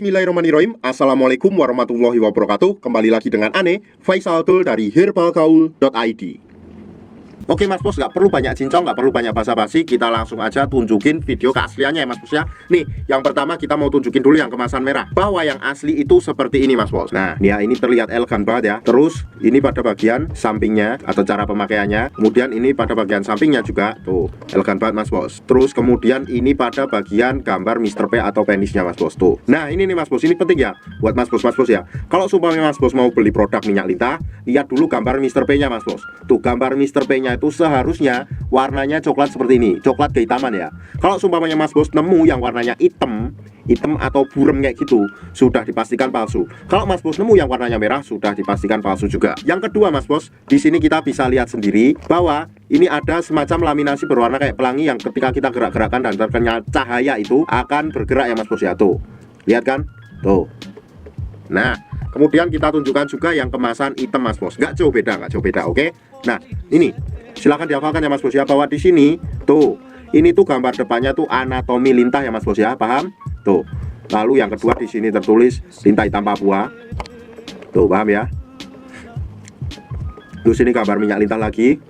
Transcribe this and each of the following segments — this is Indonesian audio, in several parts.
Bismillahirrahmanirrahim. Assalamualaikum warahmatullahi wabarakatuh. Kembali lagi dengan Ane, Faisal Tul dari herbalgaul.id. Oke Mas Bos, nggak perlu banyak cincong, nggak perlu banyak basa-basi. Kita langsung aja tunjukin video keasliannya ya Mas Bos ya. Nih, yang pertama kita mau tunjukin dulu yang kemasan merah, bahwa yang asli itu seperti ini Mas Bos. Nah, ya ini terlihat elegan banget ya. Terus, ini pada bagian sampingnya atau cara pemakaiannya. Kemudian ini pada bagian sampingnya juga. Tuh, elegan banget Mas Bos. Terus kemudian ini pada bagian gambar Mr. P atau penisnya Mas Bos. Tuh. Nah, ini nih Mas Bos, ini penting ya buat Mas Bos ya. Kalau sumpahnya Mas Bos mau beli produk minyak lintah, lihat dulu gambar Mr. P-nya Mas Bos. Tuh, gambar Mr. P-nya itu seharusnya warnanya coklat seperti ini, coklat kehitaman ya. Kalau sumpahnya Mas Bos nemu yang warnanya hitam atau burem kayak gitu, sudah dipastikan palsu. Kalau Mas Bos nemu yang warnanya merah, sudah dipastikan palsu juga. Yang kedua Mas Bos, di sini kita bisa lihat sendiri bahwa ini ada semacam laminasi berwarna kayak pelangi yang ketika kita gerak-gerakkan dan terkena cahaya itu akan bergerak ya Mas Bos ya. Tuh, lihat kan? Tuh. Nah, kemudian kita tunjukkan juga yang kemasan hitam Mas Bos. Nggak jauh beda, oke? Nah, ini silahkan dihafalkan ya Mas Bos ya, bahwa di sini tuh, ini tuh gambar depannya tuh anatomi lintah ya Mas Bos ya, paham? Tuh. Lalu yang kedua di sini tertulis lintah hitam Papua. Tuh, paham ya? Terus sini gambar minyak lintah lagi.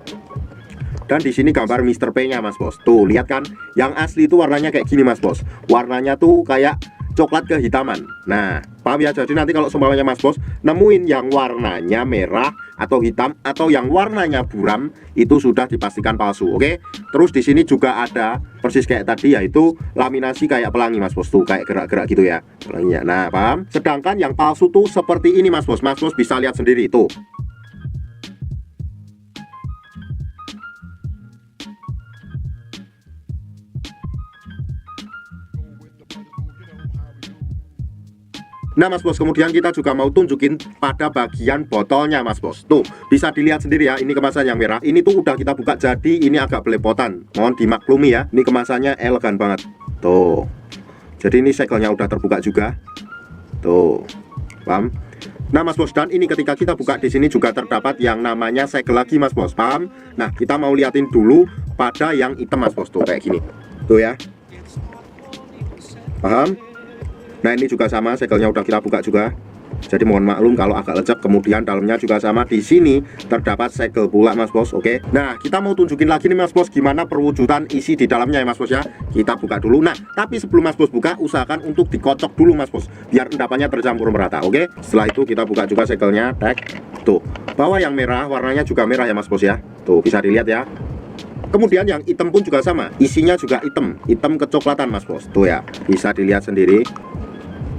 Dan di sini gambar Mr. P-nya Mas Bos. Tuh, lihat kan? Yang asli itu warnanya kayak gini Mas Bos. Warnanya tuh kayak coklat kehitaman. Nah, paham ya? Jadi nanti kalau seumpamanya Mas Bos nemuin yang warnanya merah atau hitam atau yang warnanya buram, itu sudah dipastikan palsu, oke? Terus di sini juga ada persis kayak tadi, yaitu laminasi kayak pelangi Mas Bos. Tuh, kayak gerak-gerak gitu ya pelanginya. Nah, paham? Sedangkan yang palsu tuh seperti ini Mas Bos. Mas Bos bisa lihat sendiri tuh. Nah Mas Bos, kemudian kita juga mau tunjukin pada bagian botolnya Mas Bos. Tuh, bisa dilihat sendiri ya, ini kemasan yang merah. Ini tuh udah kita buka, jadi ini agak belepotan. Mohon dimaklumi ya, ini kemasannya elegan banget. Tuh, jadi ini segelnya udah terbuka juga. Tuh, paham? Nah Mas Bos, dan ini ketika kita buka di sini juga terdapat yang namanya segel lagi Mas Bos, paham? Nah, kita mau liatin dulu pada yang hitam Mas Bos. Tuh, kayak gini. Tuh ya, paham? Nah ini juga sama, segelnya udah kita buka juga. Jadi mohon maklum kalau agak lecek. Kemudian dalamnya juga sama, di sini terdapat segel pula Mas Bos, oke? Nah, kita mau tunjukin lagi nih Mas Bos gimana perwujudan isi di dalamnya ya Mas Bos ya. Kita buka dulu. Nah, tapi sebelum Mas Bos buka, usahakan untuk dikocok dulu Mas Bos, biar endapannya tercampur merata, oke? Setelah itu kita buka juga segelnya, tek. Tuh, bawah yang merah warnanya juga merah ya Mas Bos ya. Tuh, bisa dilihat ya. Kemudian yang hitam pun juga sama, isinya juga hitam kecoklatan Mas Bos. Tuh ya, bisa dilihat sendiri.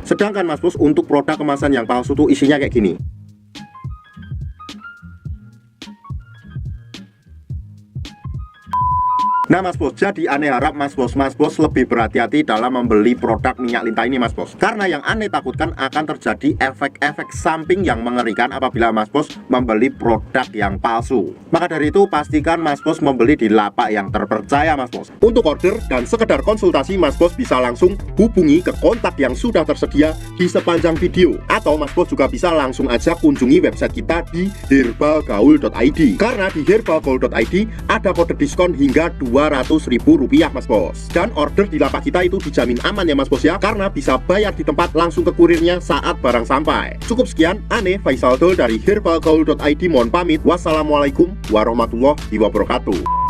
Sedangkan Mas Bos untuk produk kemasan yang palsu tuh isinya kayak gini. Nah Mas Bos, jadi Ane harap Mas Bos lebih berhati-hati dalam membeli produk minyak lintah ini Mas Bos. Karena yang Ane takutkan akan terjadi efek-efek samping yang mengerikan apabila Mas Bos membeli produk yang palsu. Maka dari itu pastikan Mas Bos membeli di lapak yang terpercaya Mas Bos. Untuk order dan sekedar konsultasi, Mas Bos bisa langsung hubungi ke kontak yang sudah tersedia di sepanjang video. Atau Mas Bos juga bisa langsung aja kunjungi website kita di herbalgaul.id. Karena di herbalgaul.id ada kode diskon hingga Rp200.000 Mas Bos. Dan order di lapak kita itu dijamin aman ya Mas Bos ya, karena bisa bayar di tempat langsung ke kurirnya saat barang sampai. Cukup sekian, Ane Faisal Tul dari herbalgaul.id mohon pamit. Wassalamualaikum warahmatullahi wabarakatuh.